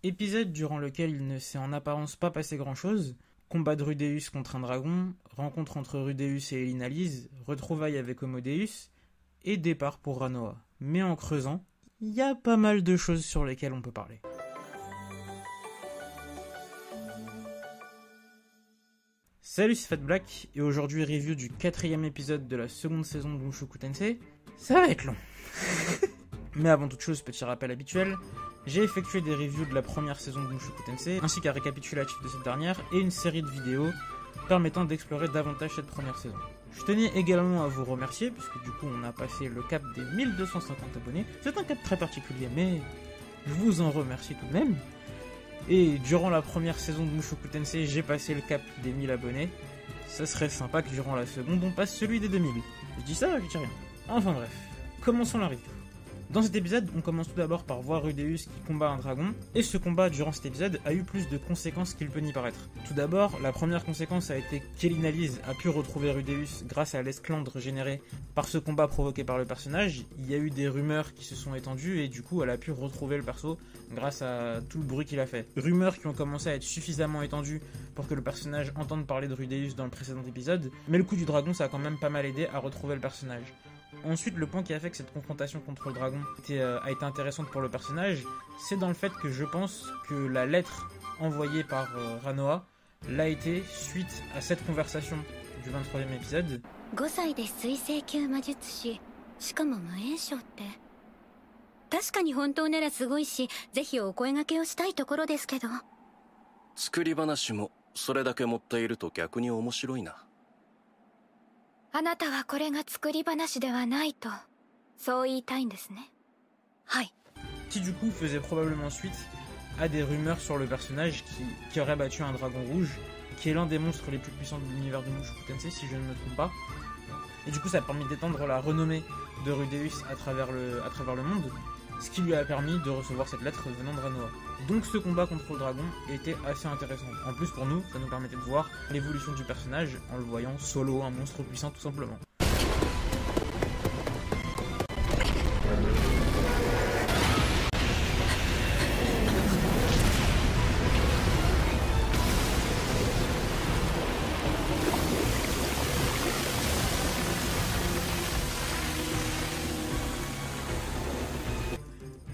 Épisode durant lequel il ne s'est en apparence pas passé grand chose. Combat de Rudeus contre un dragon, rencontre entre Rudeus et Elinalise, retrouvailles avec Homodeus, et départ pour Ranoa. Mais en creusant, il y a pas mal de choses sur lesquelles on peut parler. Salut, c'est Fat Black, et aujourd'hui review du 4ème épisode de la seconde saison de Mushoku Tensei. Ça va être long. Mais avant toute chose, petit rappel habituel, j'ai effectué des reviews de la première saison de Mushoku Tensei, ainsi qu'un récapitulatif de cette dernière, et une série de vidéos permettant d'explorer davantage cette première saison. Je tenais également à vous remercier, puisque du coup on a passé le cap des 1250 abonnés. C'est un cap très particulier, mais je vous en remercie tout de même. Et durant la première saison de Mushoku Tensei, j'ai passé le cap des 1000 abonnés. Ça serait sympa que durant la seconde, on passe celui des 2000. Je dis ça, je dis rien. Enfin bref, commençons la review. Dans cet épisode, on commence tout d'abord par voir Rudeus qui combat un dragon, et ce combat durant cet épisode a eu plus de conséquences qu'il peut n'y paraître. Tout d'abord, la première conséquence a été qu'Elinalise a pu retrouver Rudeus grâce à l'esclandre générée par ce combat provoqué par le personnage. Il y a eu des rumeurs qui se sont étendues et du coup elle a pu retrouver le perso grâce à tout le bruit qu'il a fait. Rumeurs qui ont commencé à être suffisamment étendues pour que le personnage entende parler de Rudeus dans le précédent épisode, mais le coup du dragon ça a quand même pas mal aidé à retrouver le personnage. Ensuite, le point qui a fait que cette confrontation contre le dragon a été intéressante pour le personnage, c'est dans le fait que je pense que la lettre envoyée par Ranoa l'a été suite à cette conversation du 23e épisode. 5歳で水星級魔術師、しかも無縁賞って。確かに本当ならすごいし、ぜひお声掛けをしたいところですけど。作り話もそれだけ持っていると逆に面白いな。あなたはこれが作り話ではないと、そう言いたいんですね。はい。Qui du coup faisait probablement suite à des rumeurs sur le personnage qui aurait battu un dragon rouge, qui est l'un des monstres les plus puissants de l'univers de Mushoku Tensei si je ne me trompe pas. Et du coup ça a permis d'étendre la renommée de Rudeus à travers le monde, ce qui lui a permis de recevoir cette lettre venant de Ranoa. Donc ce combat contre le dragon était assez intéressant. En plus pour nous, ça nous permettait de voir l'évolution du personnage en le voyant solo, un monstre puissant tout simplement.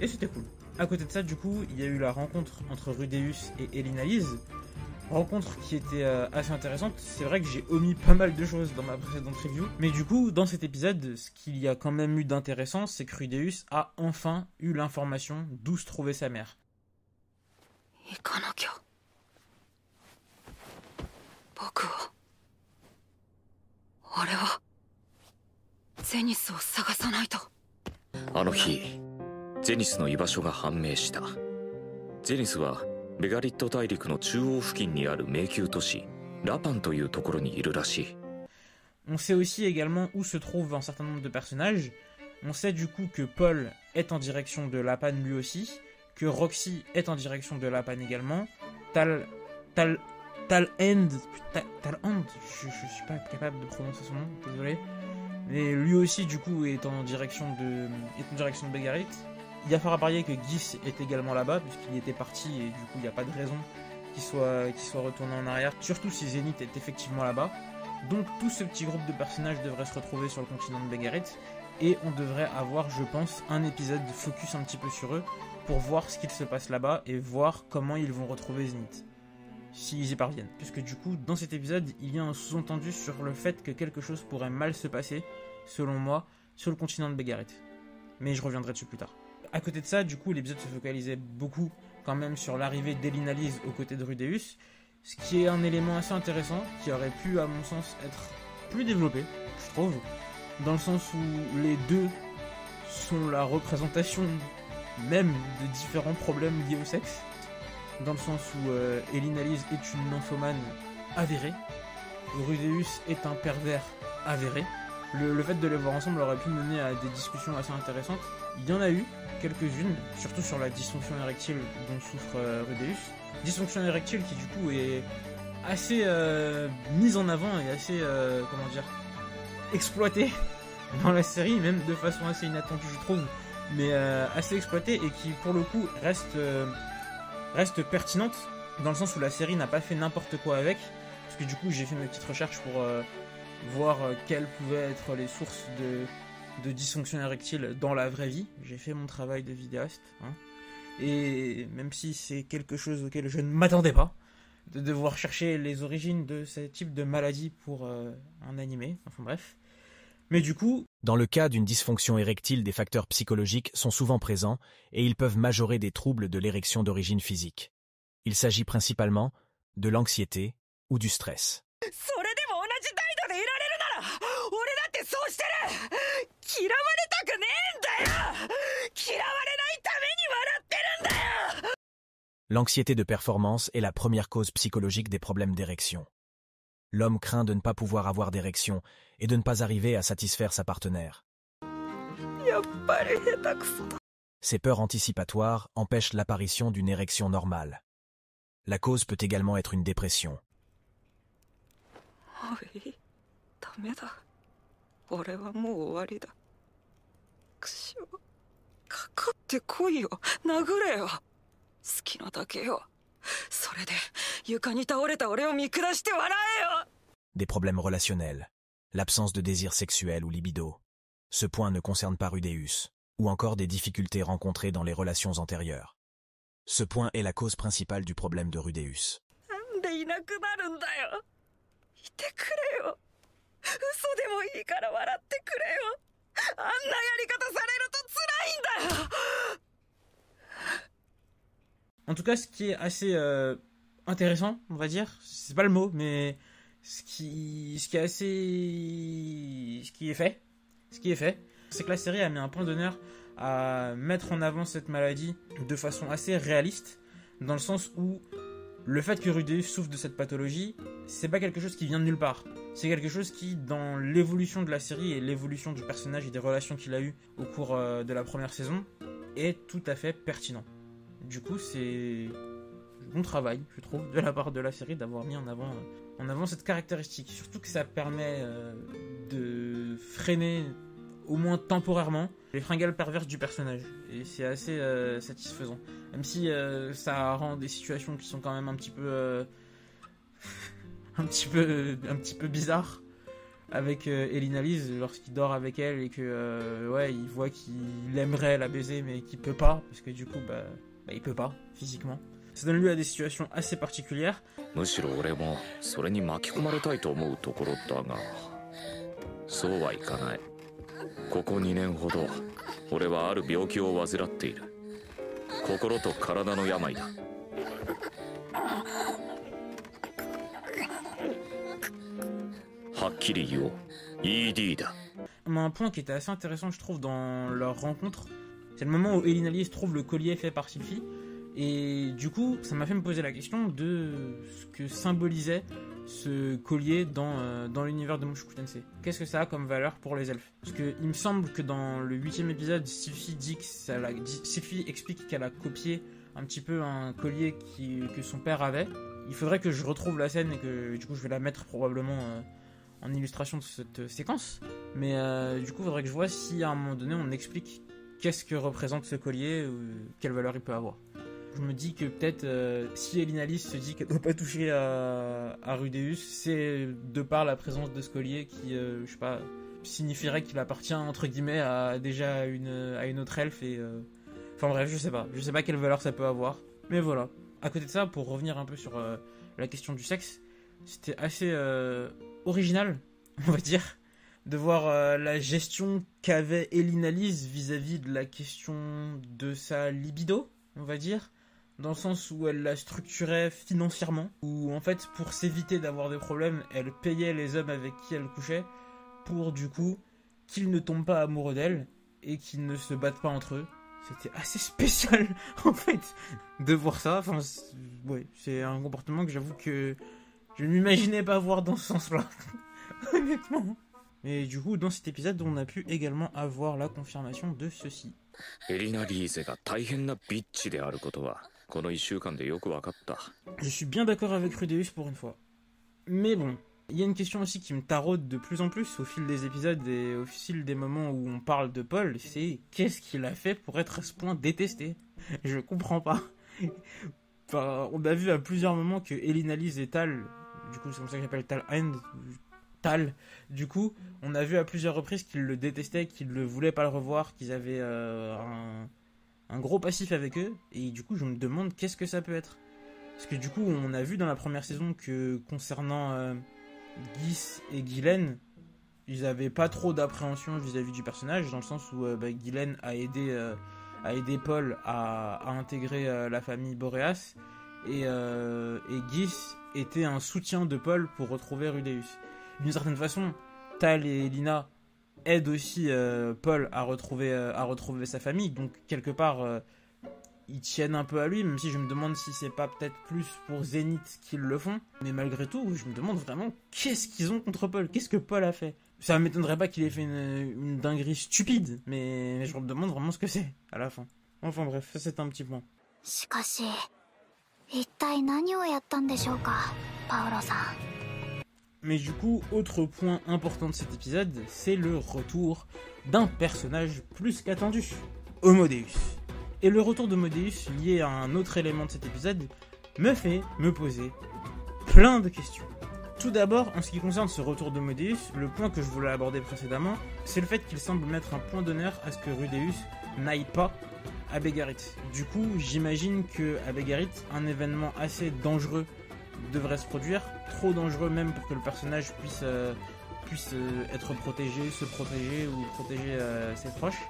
Et c'était cool. À côté de ça, du coup, il y a eu la rencontre entre Rudeus et Elinalise. Rencontre qui était assez intéressante. C'est vrai que j'ai omis pas mal de choses dans ma précédente review. Mais du coup, dans cet épisode, ce qu'il y a quand même eu d'intéressant, c'est que Rudeus a enfin eu l'information d'où se trouvait sa mère.ゼニスの居場所が判明した。ゼニスはメガリット大陸の中央付近にある迷宮都市ラパンというところにいるらしい。On sait aussi également où se trouve un certain nombre de personnages. On sait du coup que Paul est en direction de Lapan lui aussi, que Roxy est en direction de Lapan également. Talend, je suis pas capable de prononcer son nom, désolé. Mais lui aussi du coup est en direction de Begarit. Il y a fort à parier que Gis est également là-bas, puisqu'il était parti et du coup il n'y a pas de raison qu'il soit retourné en arrière, surtout si Zenith est effectivement là-bas. Donc tout ce petit groupe de personnages devrait se retrouver sur le continent de Begarit, et on devrait avoir, je pense, un épisode focus un petit peu sur eux, pour voir ce qu'il se passe là-bas et voir comment ils vont retrouver Zenith, s'ils y parviennent. Puisque du coup, dans cet épisode, il y a un sous-entendu sur le fait que quelque chose pourrait mal se passer, selon moi, sur le continent de Begarit. Mais je reviendrai dessus plus tard. À côté de ça, du coup, l'épisode se focalisait beaucoup quand même sur l'arrivée d'Elinalise aux côtés de Rudeus, ce qui est un élément assez intéressant, qui aurait pu, à mon sens, être plus développé, je trouve, dans le sens où les deux sont la représentation même de différents problèmes liés au sexe, dans le sens où Elinalise est une nymphomane avérée, Rudeus est un pervers avéré. Le fait de les voir ensemble aurait pu mener à des discussions assez intéressantes. Il y en a eu quelques-unes, surtout sur la dysfonction érectile dont souffre Rudeus. Dysfonction érectile qui du coup est assez mise en avant et assez, exploitée dans la série, même de façon assez inattendue je trouve, mais assez exploitée et qui pour le coup reste reste pertinente, dans le sens où la série n'a pas fait n'importe quoi avec, parce que du coup j'ai fait mes petites recherches pour voir quelles pouvaient être les sources de dysfonction érectile dans la vraie vie. J'ai fait mon travail de vidéaste, hein. Et même si c'est quelque chose auquel je ne m'attendais pas, de devoir chercher les origines de ce type de maladie pour un animé, enfin bref. Mais du coup... Dans le cas d'une dysfonction érectile, des facteurs psychologiques sont souvent présents et ils peuvent majorer des troubles de l'érection d'origine physique. Il s'agit principalement de l'anxiété ou du stress. L'anxiété de performance est la première cause psychologique des problèmes d'érection. L'homme craint de ne pas pouvoir avoir d'érection et de ne pas arriver à satisfaire sa partenaire. Ces peurs anticipatoires empêchent l'apparition d'une érection normale. La cause peut également être une dépression. Des problèmes relationnels, l'absence de désir sexuel ou libido. Ce point ne concerne pas Rudeus, ou encore des difficultés rencontrées dans les relations antérieures. Ce point est la cause principale du problème de Rudeus. En tout cas, ce qui est assez intéressant, on va dire, c'est pas le mot, mais ce qui est fait, c'est que la série a mis un point d'honneur à mettre en avant cette maladie de façon assez réaliste, dans le sens où le fait que Rudeus souffre de cette pathologie, c'est pas quelque chose qui vient de nulle part. C'est quelque chose qui, dans l'évolution de la série et l'évolution du personnage et des relations qu'il a eues au cours de la première saison, est tout à fait pertinent. Du coup, c'est bon travail, je trouve, de la part de la série d'avoir mis en avant cette caractéristique. Surtout que ça permet de freiner, au moins temporairement, les fringales perverses du personnage. Et c'est assez satisfaisant. Même si ça rend des situations qui sont quand même un petit peu bizarres. Avec Elina Lise, lorsqu'il dort avec elle et que il voit qu'il aimerait la baiser mais qu'il peut pas, parce que du coup il peut pas, physiquement. Ça donne lieu à des situations assez particulières. Un point qui était assez intéressant, je trouve, dans leur rencontre, c'est le moment où Elina Lise trouve le collier fait par Sylphie. Et du coup, ça m'a fait me poser la question de ce que symbolisait ce collier dans l'univers de Mushoku Tensei. Qu'est-ce que ça a comme valeur pour les elfes? Parce que il me semble que dans le 8e épisode, Sylphie explique qu'elle a copié un petit peu un collier que son père avait. Il faudrait que je retrouve la scène et que du coup je vais la mettre probablement en illustration de cette séquence. Mais du coup, il faudrait que je vois si à un moment donné on explique qu'est-ce que représente ce collier ou quelle valeur il peut avoir. Je me dis que peut-être si Elina Lise se dit qu'elle ne doit pas toucher à Rudeus, c'est de par la présence de ce collier qui, signifierait qu'il appartient entre guillemets à une autre elfe et enfin bref, je sais pas quelle valeur ça peut avoir, mais voilà. À côté de ça, pour revenir un peu sur la question du sexe, c'était assez original, on va dire, de voir la gestion qu'avait Elina Lise vis-à-vis de la question de sa libido, on va dire, dans le sens où elle la structurait financièrement, où en fait, pour s'éviter d'avoir des problèmes, elle payait les hommes avec qui elle couchait pour du coup qu'ils ne tombent pas amoureux d'elle et qu'ils ne se battent pas entre eux. C'était assez spécial en fait de voir ça. Enfin, c'est un comportement que j'avoue que je ne m'imaginais pas voir dans ce sens-là, honnêtement. Et du coup, dans cet épisode, on a pu également avoir la confirmation de ceci. Je suis bien d'accord avec Rudeus pour une fois. Mais bon, il y a une question aussi qui me taraude de plus en plus au fil des épisodes et au fil des moments où on parle de Paul, c'est qu'est-ce qu'il a fait pour être à ce point détesté? Je comprends pas. Enfin, on a vu à plusieurs moments que Elinalise et Tal, du coup c'est comme ça que j'appelle Tal, du coup, on a vu à plusieurs reprises qu'ils le détestaient, qu'ils ne voulaient pas le revoir, qu'ils avaient un gros passif avec eux, et du coup je me demande qu'est-ce que ça peut être. Parce que du coup on a vu dans la première saison que concernant Gis et Ghislaine, ils n'avaient pas trop d'appréhension vis-à-vis du personnage, dans le sens où Ghislaine a aidé Paul à intégrer la famille Boreas, et Gis était un soutien de Paul pour retrouver Rudeus. D'une certaine façon, Tal et Lina aident aussi Paul à retrouver sa famille, donc quelque part ils tiennent un peu à lui, même si je me demande si c'est pas peut-être plus pour Zénith qu'ils le font. Mais malgré tout, je me demande vraiment qu'est-ce qu'ils ont contre Paul, qu'est-ce que Paul a fait. Ça m'étonnerait pas qu'il ait fait une dinguerie stupide, mais je me demande vraiment ce que c'est à la fin. Enfin bref, ça c'est un petit point. しかし一体何をやったんでしょうか、パオロさん。 Mais du coup, autre point important de cet épisode, c'est le retour d'un personnage plus qu'attendu, Homodeus. Et le retour d'Homodeus, lié à un autre élément de cet épisode, me fait me poser plein de questions. Tout d'abord, en ce qui concerne ce retour d'Homodeus, le point que je voulais aborder précédemment, c'est le fait qu'il semble mettre un point d'honneur à ce que Rudeus n'aille pas à Begarit. Du coup, j'imagine qu'à Begarit, un événement assez dangereux devrait se produire, trop dangereux même pour que le personnage puisse être protégé, se protéger ou protéger ses proches,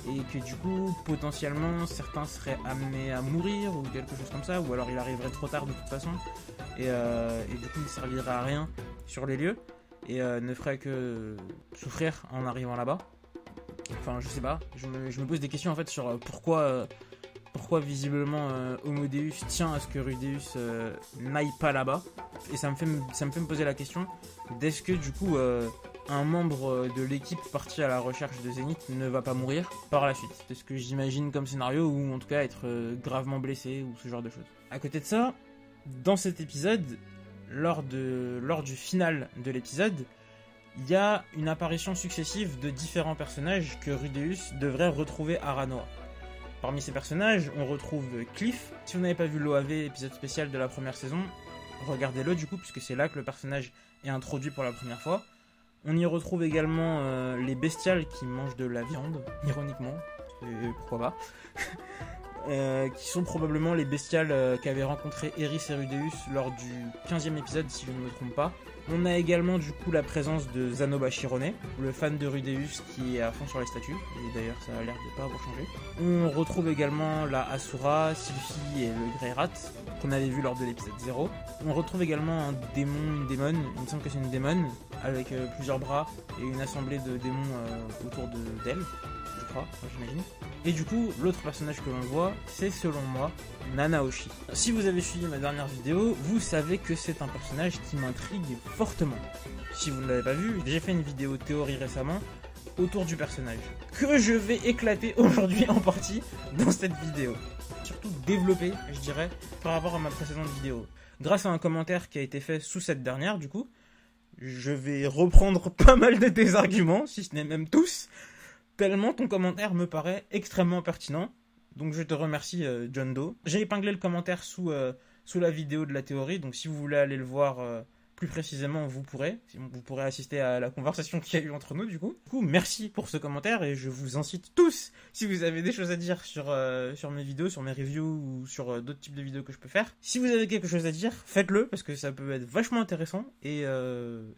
et que du coup potentiellement certains seraient amenés à mourir ou quelque chose comme ça, ou alors il arriverait trop tard de toute façon, et du coup il servirait à rien sur les lieux et ne ferait que souffrir en arrivant là-bas. Enfin je sais pas, je me pose des questions en fait sur pourquoi visiblement Homodeus tient à ce que Rudeus n'aille pas là-bas, et ça me fait me poser la question d'est-ce que du coup un membre de l'équipe parti à la recherche de Zénith ne va pas mourir par la suite. C'est ce que j'imagine comme scénario, ou en tout cas être gravement blessé ou ce genre de choses. À côté de ça, dans cet épisode, lors du final de l'épisode, il y a une apparition successive de différents personnages que Rudeus devrait retrouver à Ranoa. Parmi ces personnages, on retrouve Cliff. Si vous n'avez pas vu l'OAV, épisode spécial de la première saison, regardez-le du coup, puisque c'est là que le personnage est introduit pour la première fois. On y retrouve également les bestiales qui mangent de la viande, ironiquement, et pourquoi pas, qui sont probablement les bestiales qu'avaient rencontré Eris et Rudeus lors du 15e épisode, si je ne me trompe pas. On a également du coup la présence de Zanoba Shirone, le fan de Rudeus qui est à fond sur les statues, et d'ailleurs ça a l'air de pas avoir changé. On retrouve également la Asura, Sylphie et le Greyrat, qu'on avait vu lors de l'épisode 0. On retrouve également un démon, une démone, il me semble que c'est une démone, avec plusieurs bras et une assemblée de démons autour d'elle, je crois, j'imagine. Et du coup, l'autre personnage que l'on voit, c'est selon moi Nanaoshi. Si vous avez suivi ma dernière vidéo, vous savez que c'est un personnage qui m'intrigue fortement. Si vous ne l'avez pas vu, j'ai fait une vidéo théorie récemment autour du personnage, que je vais éclater aujourd'hui en partie dans cette vidéo. Surtout développer, je dirais, par rapport à ma précédente vidéo. Grâce à un commentaire qui a été fait sous cette dernière, du coup, je vais reprendre pas mal de tes arguments, si ce n'est même tous, tellement ton commentaire me paraît extrêmement pertinent. Donc je te remercie John Doe. J'ai épinglé le commentaire sous la vidéo de la théorie, donc si vous voulez aller le voir plus précisément, vous pourrez assister à la conversation qu'il y a eu entre nous du coup. Du coup, merci pour ce commentaire, et je vous incite tous, si vous avez des choses à dire sur mes vidéos, sur mes reviews ou sur d'autres types de vidéos que je peux faire. Si vous avez quelque chose à dire, faites-le, parce que ça peut être vachement intéressant, et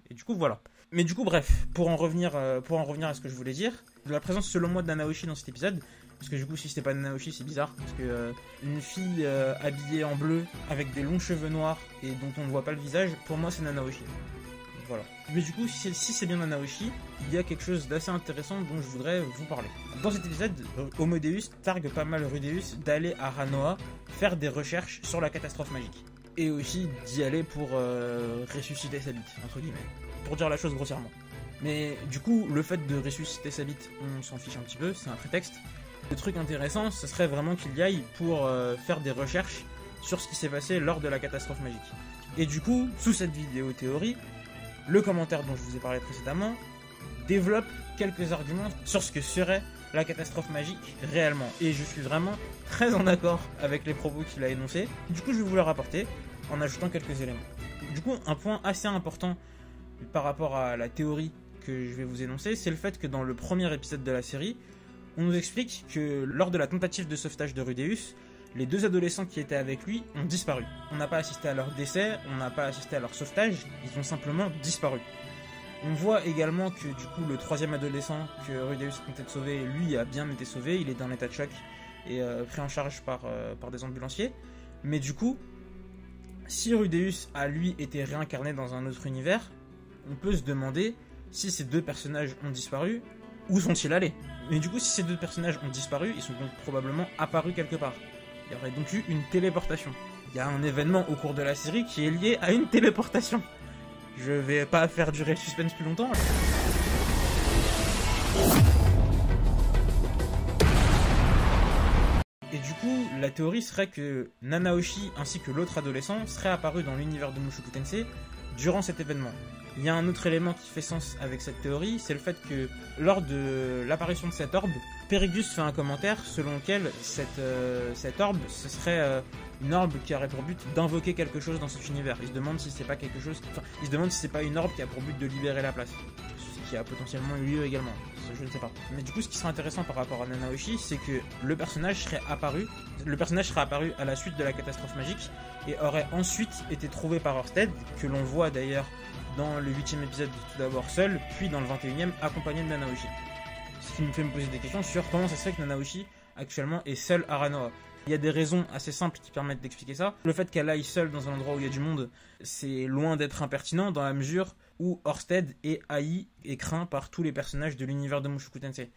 du coup voilà. Mais du coup bref, pour en revenir à ce que je voulais dire, de la présence selon moi de Nanaoshi dans cet épisode, parce que du coup si c'était pas Nanaoshi c'est bizarre, parce que une fille habillée en bleu avec des longs cheveux noirs et dont on ne voit pas le visage, pour moi c'est Nanaoshi. Voilà. Mais du coup si c'est bien Nanaoshi, il y a quelque chose d'assez intéressant dont je voudrais vous parler. Dans cet épisode, Homodeus targue pas mal Rudeus d'aller à Ranoa faire des recherches sur la catastrophe magique. Et aussi d'y aller pour ressusciter sa bite, entre guillemets. Pour dire la chose grossièrement. Mais du coup, le fait de ressusciter sa bite, on s'en fiche un petit peu, c'est un prétexte. Le truc intéressant, ce serait vraiment qu'il y aille pour faire des recherches sur ce qui s'est passé lors de la catastrophe magique. Et du coup, sous cette vidéo théorie, le commentaire dont je vous ai parlé précédemment développe quelques arguments sur ce que serait la catastrophe magique réellement. Et je suis vraiment très en accord avec les propos qu'il a énoncés. Du coup, je vais vous le rapporter en ajoutant quelques éléments. Du coup, un point assez important par rapport à la théorie que je vais vous énoncer, c'est le fait que dans le premier épisode de la série, on nous explique que lors de la tentative de sauvetage de Rudeus, les 2 adolescents qui étaient avec lui ont disparu. On n'a pas assisté à leur décès, on n'a pas assisté à leur sauvetage, ils ont simplement disparu. On voit également que du coup le 3e adolescent que Rudeus tentait de sauver, lui a bien été sauvé, il est dans l'état de choc et pris en charge par des ambulanciers. Mais du coup, si Rudeus a lui été réincarné dans un autre univers, on peut se demander si ces 2 personnages ont disparu, où sont-ils allés? Mais du coup, si ces 2 personnages ont disparu, ils sont donc probablement apparus quelque part. Il y aurait donc eu une téléportation. Il y a un événement au cours de la série qui est lié à une téléportation. Je vais pas faire durer le suspense plus longtemps. Et du coup, la théorie serait que Nanaoshi ainsi que l'autre adolescent seraient apparus dans l'univers de Mushoku Tensei durant cet événement. Il y a un autre élément qui fait sens avec cette théorie, c'est le fait que lors de l'apparition de cette orbe, Perigus fait un commentaire selon lequel cette orbe, ce serait une orbe qui aurait pour but d'invoquer quelque chose dans cet univers. Il se demande si c'est pas quelque chose, il se demande si c'est pas une orbe qui a pour but de libérer la place, ce qui a potentiellement eu lieu également. Je ne sais pas. Mais du coup, ce qui serait intéressant par rapport à Nanaoshi, c'est que le personnage serait apparu à la suite de la catastrophe magique et aurait ensuite été trouvé par Ørsted, que l'on voit d'ailleurs dans le 8e épisode tout d'abord seul, puis dans le 21e accompagné de Nanaoshi. Ce qui me fait me poser des questions sur comment ça se fait que Nanaoshi actuellement est seul à Ranoa. Il y a des raisons assez simples qui permettent d'expliquer ça. Le fait qu'elle aille seule dans un endroit où il y a du monde, c'est loin d'être impertinent dans la mesure où Ørsted est haï et craint par tous les personnages de l'univers de Mushoku Tensei.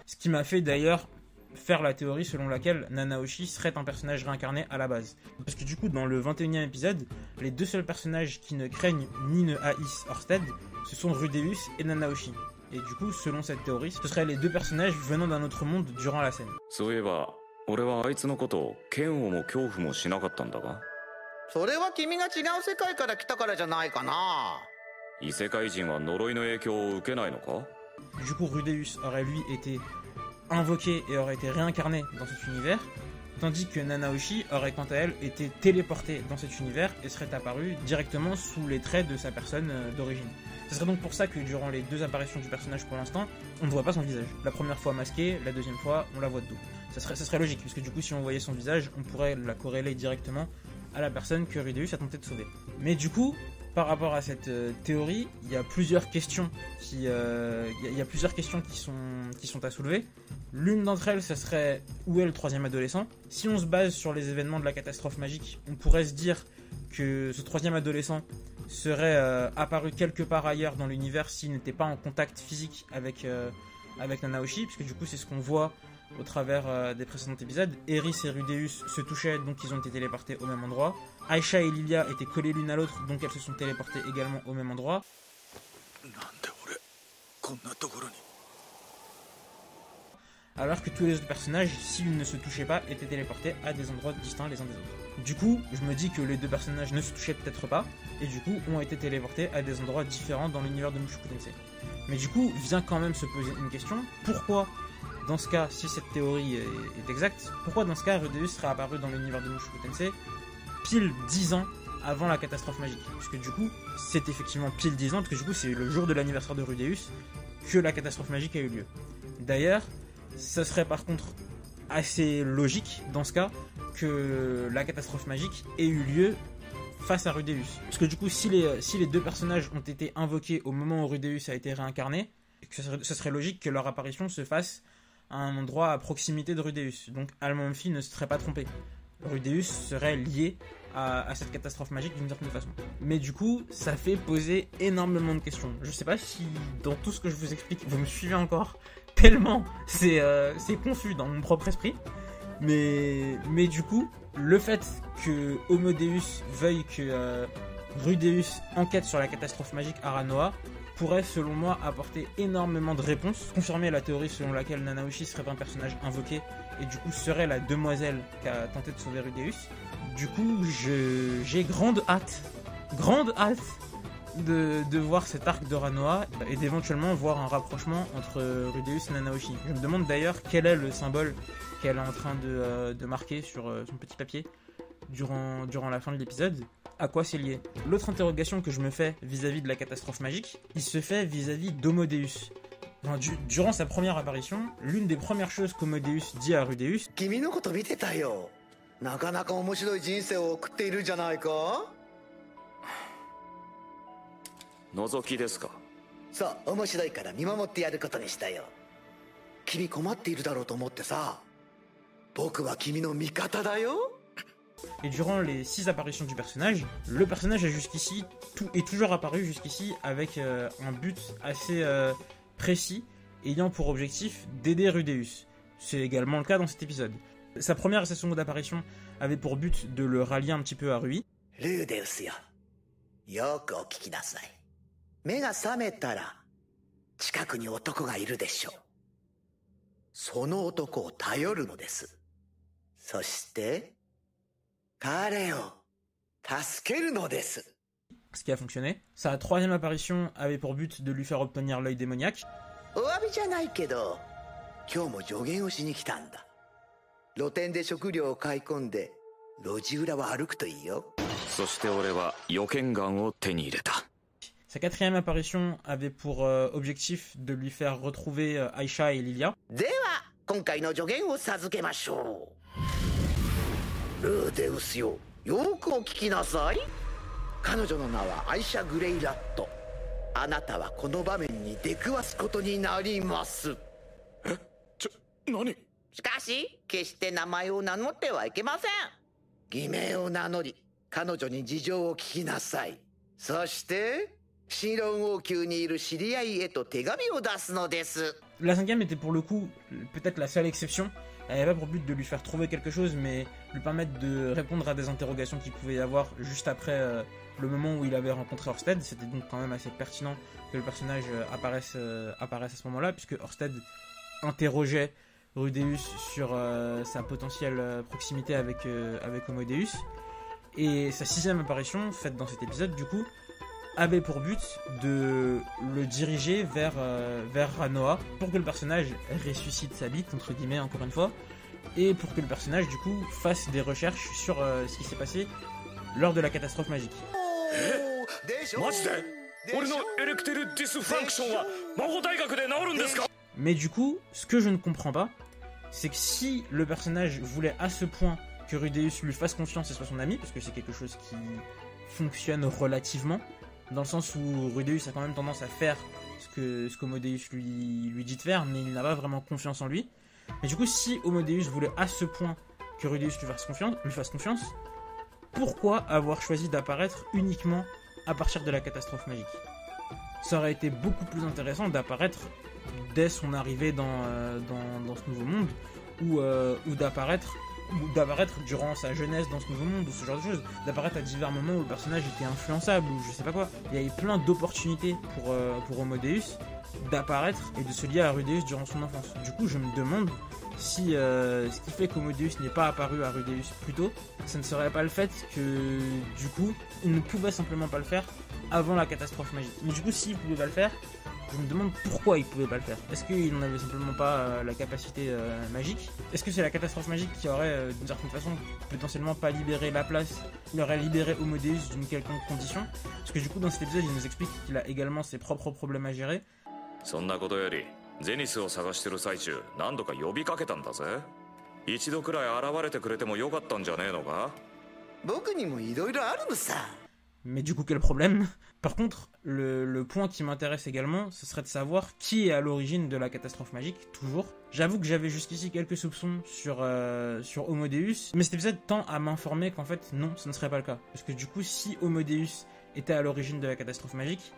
Ce qui m'a fait d'ailleurs faire la théorie selon laquelle Nanaoshi serait un personnage réincarné à la base. Parce que du coup, dans le 21e épisode, les 2 seuls personnages qui ne craignent ni ne haïssent Ørsted, ce sont Rudeus et Nanaoshi. Et du coup, selon cette théorie, ce seraient les 2 personnages venant d'un autre monde durant la scène. Du coup, Rudeus aurait lui été invoqué et aurait été réincarné dans cet univers, tandis que Nanaoshi aurait quant à elle été téléportée dans cet univers et serait apparue directement sous les traits de sa personne d'origine. Ce serait donc pour ça que durant les 2 apparitions du personnage pour l'instant, on ne voit pas son visage. La première fois masquée, la deuxième fois on la voit de dos. Ça serait logique, puisque du coup si on voyait son visage, on pourrait la corréler directement à la personne que Rudeus a tenté de sauver. Mais du coup, par rapport à cette théorie, il y a plusieurs questions qui sont à soulever. L'une d'entre elles, ce serait où est le 3e adolescent. Si on se base sur les événements de la catastrophe magique, on pourrait se dire que ce 3e adolescent serait apparu quelque part ailleurs dans l'univers s'il n'était pas en contact physique avec Nanaoshi, puisque du coup c'est ce qu'on voit au travers des précédents épisodes. Eris et Rudeus se touchaient, donc ils ont été téléportés au même endroit. Aisha et Lilia étaient collées l'une à l'autre, donc elles se sont téléportées également au même endroit. Alors que tous les autres personnages, s'ils ne se touchaient pas, étaient téléportés à des endroits distincts les uns des autres. Du coup, je me dis que les 2 personnages ne se touchaient peut-être pas, et du coup ont été téléportés à des endroits différents dans l'univers de Mushoku Tensei. Mais du coup, vient quand même se poser une question, pourquoi, dans ce cas, si cette théorie est exacte, pourquoi dans ce cas Rudeus serait apparu dans l'univers de Mushoku Tensei pile 10 ans avant la catastrophe magique? Puisque du coup, c'est effectivement pile 10 ans, parce que du coup c'est le jour de l'anniversaire de Rudeus que la catastrophe magique a eu lieu. D'ailleurs, ça serait par contre assez logique dans ce cas que la catastrophe magique ait eu lieu face à Rudeus. Parce que du coup, si les 2 personnages ont été invoqués au moment où Rudeus a été réincarné, ce serait logique que leur apparition se fasse à un endroit à proximité de Rudeus. Donc Al-Manfi ne se serait pas trompé. Rudeus serait lié à cette catastrophe magique d'une certaine façon. Mais du coup, ça fait poser énormément de questions. Je sais pas si dans tout ce que je vous explique, vous me suivez encore, tellement c'est confus dans mon propre esprit. Mais du coup, le fait que Homo Deus veuille que Rudeus enquête sur la catastrophe magique à Ranoa pourrait selon moi apporter énormément de réponses, confirmer la théorie selon laquelle Nanaoshi serait un personnage invoqué et du coup serait la demoiselle qui a tenté de sauver Rudeus. Du coup j'ai grande hâte de voir cet arc de Ranoa et d'éventuellement voir un rapprochement entre Rudeus et Nanaoshi. Je me demande d'ailleurs quel est le symbole qu'elle est en train de marquer sur son petit papier durant la fin de l'épisode. À quoi c'est lié? L'autre interrogation que je me fais vis-à-vis de la catastrophe magique, il se fait vis-à-vis d'Homodeus. Enfin, durant sa première apparition, l'une des premières choses qu'Homodeus dit à Rudeus, « 君のこと見てたよ。なかなか面白い人生を送っているじゃないか。覗きですか？さあ、面白いから見守ってやることにしたよ。君困っているだろうと思ってさ。僕は君の味方だよ。 Et durant les 6 apparitions du personnage, le personnage est toujours apparu jusqu'ici avec un but assez précis, ayant pour objectif d'aider Rudeus. C'est également le cas dans cet épisode. Sa première et sa seconde apparition avaient pour but de le rallier un petit peu à Rui. ルーデウスよ。よくお聞きなさい。目が覚めたら、近くに男がいるでしょう。その男を頼るのです。そして、彼を助けるのです。 Ce qui a fonctionné. Sa troisième apparition avait pour but de lui faire obtenir l'œil démoniaque. お詫びじゃないけど、今日も助言をしに来たんだ。露店で食料を買い込んで、路地裏を歩くといいよ。そして俺は予見眼を手に入れた。 Sa quatrième apparition avait pour objectif de lui faire retrouver Aisha et Lilia. では、今回の助言を授けましょう。ルーデウスよ、よくお聞きなさい。彼女の名はアイシャ・グレイラット。あなたはこの場面に出くわすことになります。え？何？しかし、決して名前を名乗ってはいけません。偽名を名乗り、彼女に事情を聞きなさい。そして、シロン王宮にいる知り合いへと手紙を出すのです。 La cinquième était pour le coup peut-être la seule exception. Elle n'avait pas pour but de lui faire trouver quelque chose, mais lui permettre de répondre à des interrogations qu'il pouvait y avoir juste après le moment où il avait rencontré Orsted. C'était donc quand même assez pertinent que le personnage apparaisse à ce moment-là, puisque Orsted interrogeait Rudeus sur sa potentielle proximité avec Homodeus. Et sa sixième apparition, faite dans cet épisode, du coup, avait pour but de le diriger vers Ranoa pour que le personnage ressuscite sa bite, entre guillemets, encore une fois, et pour que le personnage, du coup, fasse des recherches sur ce qui s'est passé lors de la catastrophe magique. Mais du coup, ce que je ne comprends pas, c'est que si le personnage voulait à ce point que Rudeus lui fasse confiance et soit son ami, parce que c'est quelque chose qui fonctionne relativement, dans le sens où Rudeus a quand même tendance à faire ce qu'Homodeus lui dit de faire, mais il n'a pas vraiment confiance en lui. Mais du coup, si Homodeus voulait à ce point que Rudeus lui fasse confiance, pourquoi avoir choisi d'apparaître uniquement à partir de la catastrophe magique? Ça aurait été beaucoup plus intéressant d'apparaître dès son arrivée dans ce nouveau monde, ou d'apparaître durant sa jeunesse dans ce nouveau monde, ou ce genre de choses, d'apparaître à divers moments où le personnage était influençable, ou je sais pas quoi. Il y avait plein d'opportunités pour Homodeus d'apparaître et de se lier à Rudeus durant son enfance. Du coup, je me demande si ce qui fait qu'Homodeus n'est pas apparu à Rudeus plus tôt, ça ne serait pas le fait que, du coup, il ne pouvait simplement pas le faire avant la catastrophe magique. Mais du coup, s'il pouvait pas le faire, je me demande pourquoi il pouvait pas le faire. Est-ce qu'il n'en avait simplement pas la capacité magique? Est-ce que c'est la catastrophe magique qui aurait, d'une certaine façon, potentiellement pas libéré la place? Il aurait libéré Homodeus d'une quelconque condition? Parce que du coup, dans cet épisode, il nous explique qu'il a également ses propres problèmes à gérer. そんなことよりゼニスを探してる最中何度か呼びかけたんだぜ。一度くらい現れてくれてもよかったんじゃねえのか？僕にもいろいろあるのさ。 Mais du coup, quel problème? Par contre, le point qui m'intéresse également, ce serait de savoir qui est à l'origine de la catastrophe magique, toujours. J'avoue que j'avais jusqu'ici quelques soupçons sur Homodeus, mais cet épisode tend à m'informer qu'en fait, non, ce ne serait pas le cas. Parce que du coup, si Homodeus était à l'origine de la catastrophe magique,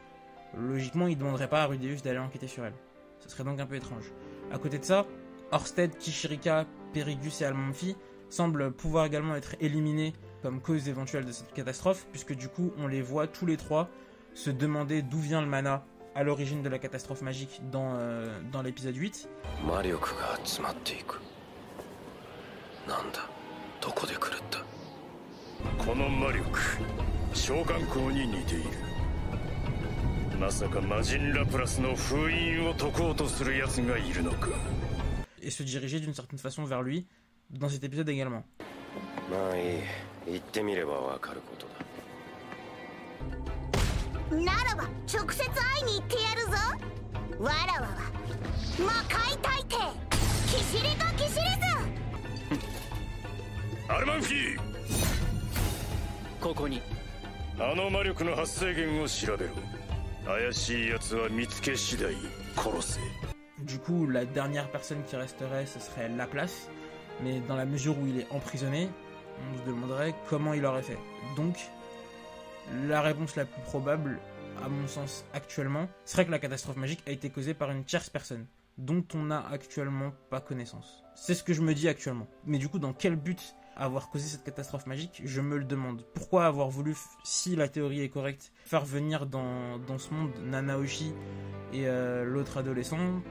logiquement, il ne demanderait pas à Rudeus d'aller enquêter sur elle. Ce serait donc un peu étrange. À côté de ça, Orsted, Kishirika, Perigus et Almanfi semblent pouvoir également être éliminés comme cause éventuelle de cette catastrophe, puisque du coup on les voit tous les trois se demander d'où vient le mana à l'origine de la catastrophe magique dans l'épisode 8. 魔力が集まっていく。なんだ、どこで狂った。この魔力、召喚口に似ている。まさか魔人ラプラスの封印を解こうとする奴がいるのか。Et se diriger d'une certaine façon vers lui dans cet épisode également. まあいい、言ってみればわかることだ。ならば直接会いに行ってやるぞ。わらわは魔界大帝キシリトキシリズ。アルマンフィー、ここに。あの魔力の発生源を調べろ。怪しい奴は見つけ次第殺せ。Du coup, la dernière personne qui resterait, ce serait Laplace. Mais dans la mesure où il est emprisonné, on se demanderait comment il aurait fait. Donc, la réponse la plus probable, à mon sens actuellement, serait que la catastrophe magique a été causée par une tierce personne, dont on n'a actuellement pas connaissance. C'est ce que je me dis actuellement. Mais du coup, dans quel but avoir causé cette catastrophe magique, je me le demande. Pourquoi avoir voulu, si la théorie est correcte, faire venir dans ce monde Nanaoshi et l'autre adolescent,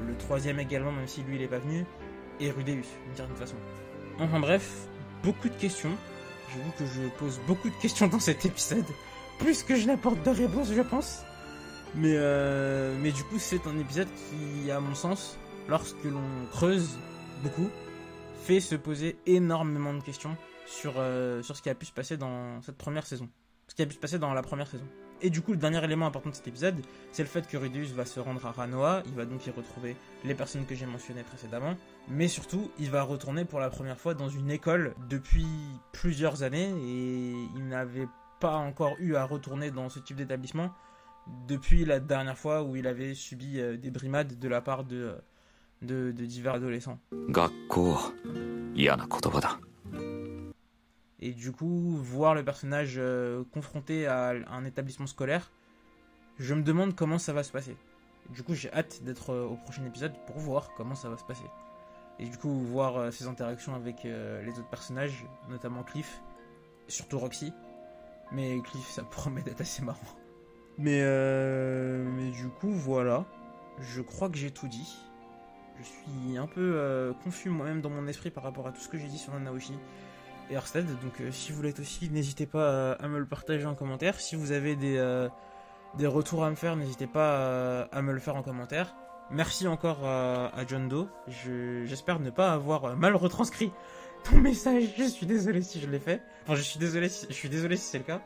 le troisième également, même si lui il est pas venu, et Rudeus, d'une certaine façon. Enfin bref, beaucoup de questions. J'avoue que je pose beaucoup de questions dans cet épisode, plus que je n'apporte de réponses, je pense. Mais du coup, c'est un épisode qui, à mon sens, lorsque l'on creuse beaucoup, fait se poser énormément de questions sur ce qui a pu se passer dans cette première saison. Ce qui a pu se passer dans la première saison. Et du coup, le dernier élément important de cet épisode, c'est le fait que Rudeus va se rendre à Ranoa, il va donc y retrouver les personnes que j'ai mentionnées précédemment, mais surtout, il va retourner pour la première fois dans une école depuis plusieurs années, et il n'avait pas encore eu à retourner dans ce type d'établissement depuis la dernière fois où il avait subi des brimades de la part de divers adolescents. 学校、嫌な言葉だ。 Et du coup, voir le personnage confronté à un établissement scolaire, je me demande comment ça va se passer. Du coup, j'ai hâte d'être au prochain épisode pour voir comment ça va se passer. Et du coup, voir ses interactions avec les autres personnages, notamment Cliff, surtout Roxy. Mais Cliff, ça promet d'être assez marrant. Mais du coup, voilà. Je crois que j'ai tout dit. Je suis un peu confus moi-même dans mon esprit par rapport à tout ce que j'ai dit sur Nanaoshi et Hersted, donc si vous l'êtes aussi, n'hésitez pas à me le partager en commentaire. Si vous avez des retours à me faire, n'hésitez pas à me le faire en commentaire. Merci encore à John Doe. J'espère ne pas avoir mal retranscrit ton message. Je suis désolé si je l'ai fait. Enfin, je suis désolé si c'est le cas.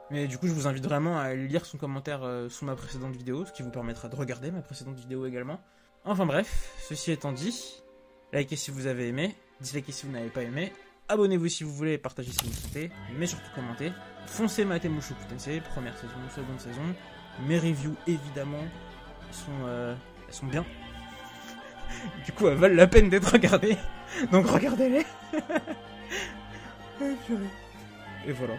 Mais du coup, je vous invite vraiment à lire son commentaire sous ma précédente vidéo, ce qui vous permettra de regarder ma précédente vidéo également. Enfin bref, ceci étant dit, likez si vous avez aimé, dislikez si vous n'avez pas aimé. Abonnez-vous si vous voulez, partagez si vous souhaitez, mais surtout commentez. Foncez mater Mushoku Tensei, première saison, seconde saison. Mes reviews, évidemment, sont bien. Du coup, elles valent la peine d'être regardées. Donc regardez-les. Et voilà.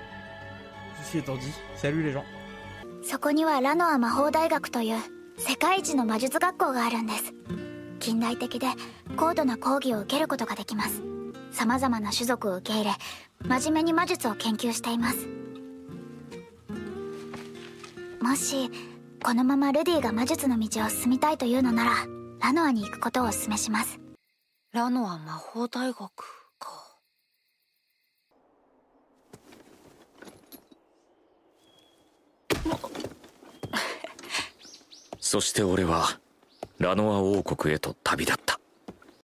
Ceci étant dit, salut les gens. そこにはラノア魔法大学という世界一の魔術学校があるんです。近代的で高度な講義を受けることができます。様々な種族を受け入れ、真面目に魔術を研究しています。もしこのままルディが魔術の道を進みたいというのなら、ラノアに行くことをお勧めします。ラノア魔法大学か。そして俺はラノア王国へと旅立った。